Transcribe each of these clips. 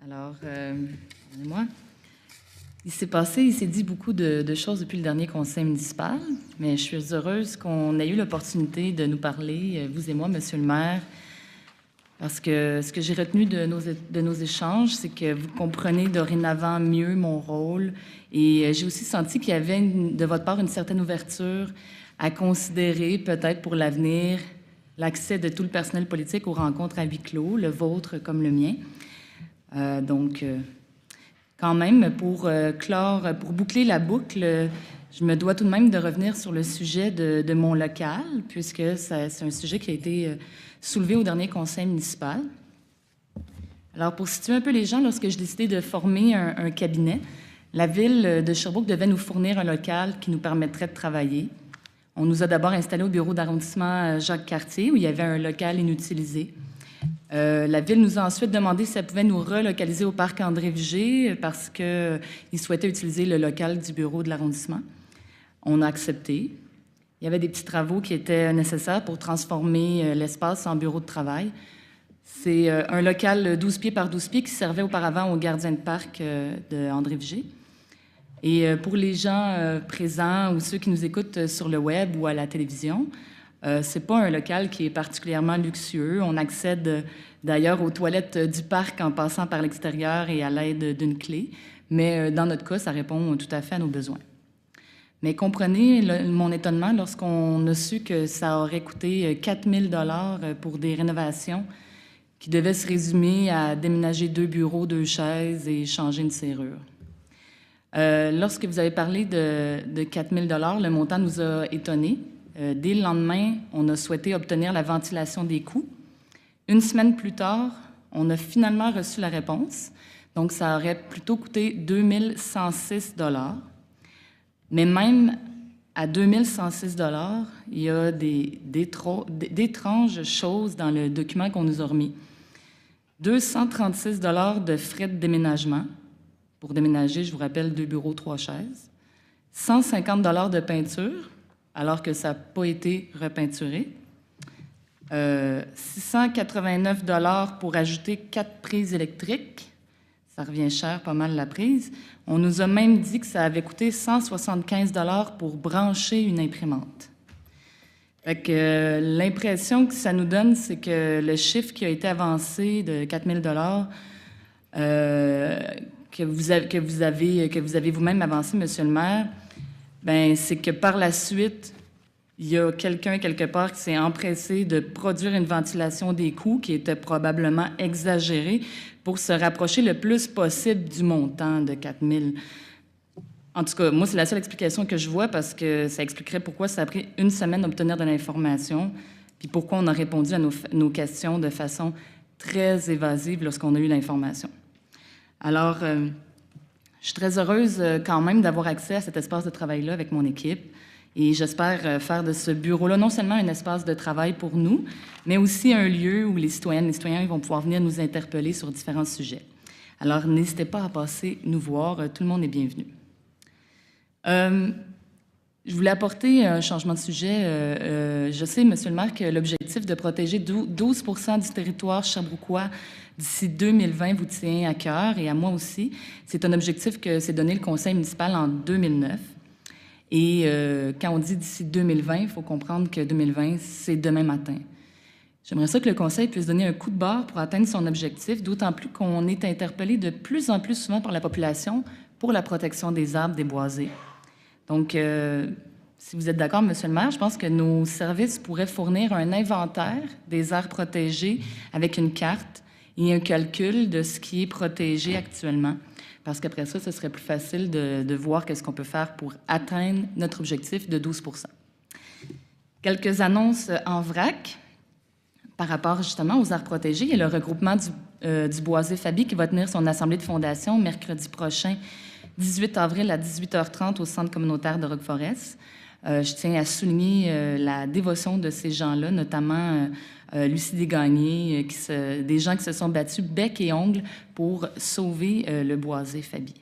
Alors, pardonnez-moi. Il s'est dit beaucoup de choses depuis le dernier conseil municipal, mais je suis heureuse qu'on ait eu l'opportunité de nous parler, vous et moi, Monsieur le maire, parce que ce que j'ai retenu de nos échanges, c'est que vous comprenez dorénavant mieux mon rôle et j'ai aussi senti qu'il y avait de votre part une certaine ouverture à considérer peut-être pour l'avenir l'accès de tout le personnel politique aux rencontres à huis clos, le vôtre comme le mien. Donc, quand même, pour boucler la boucle, je me dois tout de même de revenir sur le sujet de mon local, puisque c'est un sujet qui a été soulevé au dernier conseil municipal. Alors, pour situer un peu les gens, lorsque j'ai décidé de former un cabinet, la ville de Sherbrooke devait nous fournir un local qui nous permettrait de travailler. On nous a d'abord installés au bureau d'arrondissement Jacques-Cartier, où il y avait un local inutilisé. La Ville nous a ensuite demandé si elle pouvait nous relocaliser au parc André-Vigée parce qu'ils souhaitaient utiliser le local du bureau de l'arrondissement. On a accepté. Il y avait des petits travaux qui étaient nécessaires pour transformer l'espace en bureau de travail. C'est un local 12 pieds par 12 pieds qui servait auparavant aux gardiens de parc de André-Vigée. Et pour les gens présents ou ceux qui nous écoutent sur le web ou à la télévision, c'est pas un local qui est particulièrement luxueux. On accède d'ailleurs aux toilettes du parc en passant par l'extérieur et à l'aide d'une clé. Mais dans notre cas, ça répond tout à fait à nos besoins. Mais comprenez mon étonnement lorsqu'on a su que ça aurait coûté 4 000 $ pour des rénovations qui devaient se résumer à déménager 2 bureaux, 2 chaises et changer une serrure. Lorsque vous avez parlé de 4 000 $, le montant nous a étonnés. Dès le lendemain, on a souhaité obtenir la ventilation des coûts. Une semaine plus tard, on a finalement reçu la réponse. Donc, ça aurait plutôt coûté 2 106 $. Mais même à 2 106 $, il y a d'étranges choses dans le document qu'on nous a remis. 236 $ de frais de déménagement. Pour déménager, je vous rappelle, 2 bureaux, 3 chaises. 150 $ de peinture, alors que ça n'a pas été repeinturé. 689 $ pour ajouter 4 prises électriques. Ça revient cher, pas mal la prise. On nous a même dit que ça avait coûté 175 $ pour brancher une imprimante. Fait que l'impression que ça nous donne, c'est que le chiffre qui a été avancé de 4 000 $ que vous avez vous-même avancé, Monsieur le maire, ben c'est que par la suite, il y a quelqu'un quelque part qui s'est empressé de produire une ventilation des coûts qui était probablement exagérée pour se rapprocher le plus possible du montant de 4 000. En tout cas, moi, c'est la seule explication que je vois parce que ça expliquerait pourquoi ça a pris une semaine d'obtenir de l'information puis pourquoi on a répondu à nos questions de façon très évasive lorsqu'on a eu l'information. Alors, je suis très heureuse quand même d'avoir accès à cet espace de travail-là avec mon équipe et j'espère faire de ce bureau-là non seulement un espace de travail pour nous, mais aussi un lieu où les citoyennes et les citoyens vont pouvoir venir nous interpeller sur différents sujets. Alors, n'hésitez pas à passer nous voir, tout le monde est bienvenu. Je voulais apporter un changement de sujet. Je sais, Monsieur le maire, que l'objectif de protéger 12 % du territoire sherbrookois d'ici 2020 vous tient à cœur et à moi aussi. C'est un objectif que s'est donné le conseil municipal en 2009. Et quand on dit d'ici 2020, il faut comprendre que 2020, c'est demain matin. J'aimerais ça que le conseil puisse donner un coup de barre pour atteindre son objectif, d'autant plus qu'on est interpellé de plus en plus souvent par la population pour la protection des arbres, des boisés. Donc, si vous êtes d'accord, Monsieur le maire, je pense que nos services pourraient fournir un inventaire des aires protégées avec une carte et un calcul de ce qui est protégé actuellement. Parce qu'après ça, ce serait plus facile de voir qu'est-ce qu'on peut faire pour atteindre notre objectif de 12 %. Quelques annonces en vrac par rapport justement aux aires protégées. Il y a le regroupement du Boisé Fabi qui va tenir son assemblée de fondation mercredi prochain, 18 avril à 18h30 au centre communautaire de Roqueforest. Je tiens à souligner la dévotion de ces gens-là, notamment Lucie Desgagnés, des gens qui se sont battus bec et ongle pour sauver le Boisé Fabi.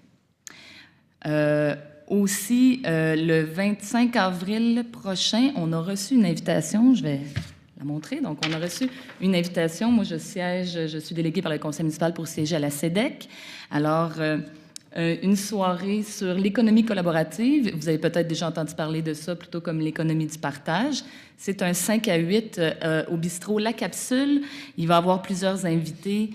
Aussi, le 25 avril prochain, on a reçu une invitation, je vais la montrer. Donc, on a reçu une invitation. Moi, je suis déléguée par le conseil municipal pour siéger à la CEDEC. Alors, une soirée sur l'économie collaborative. Vous avez peut-être déjà entendu parler de ça, plutôt comme l'économie du partage. C'est un 5 à 8 au bistrot La Capsule. Il va y avoir plusieurs invités.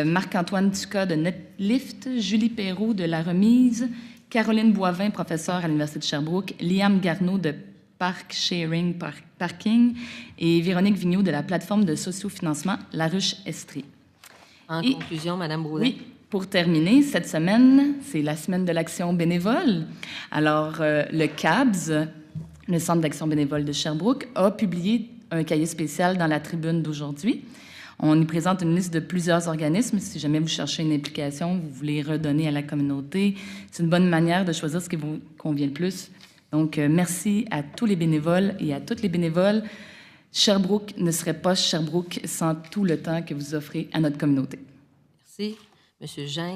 Marc-Antoine Ducas de Netlift, Julie Perrault de La Remise, Caroline Boivin, professeure à l'Université de Sherbrooke, Liam Garneau de Park Sharing Parking et Véronique Vigneault de la plateforme de sociofinancement La Ruche Estrie. En conclusion, Mme Broulet. Oui, pour terminer, cette semaine, c'est la semaine de l'action bénévole. Alors, le CABS, le Centre d'action bénévole de Sherbrooke, a publié un cahier spécial dans la tribune d'aujourd'hui. On y présente une liste de plusieurs organismes. Si jamais vous cherchez une implication, vous voulez redonner à la communauté, c'est une bonne manière de choisir ce qui vous convient le plus. Donc, merci à tous les bénévoles et à toutes les bénévoles. Sherbrooke ne serait pas Sherbrooke sans tout le temps que vous offrez à notre communauté. Merci. Monsieur Geng.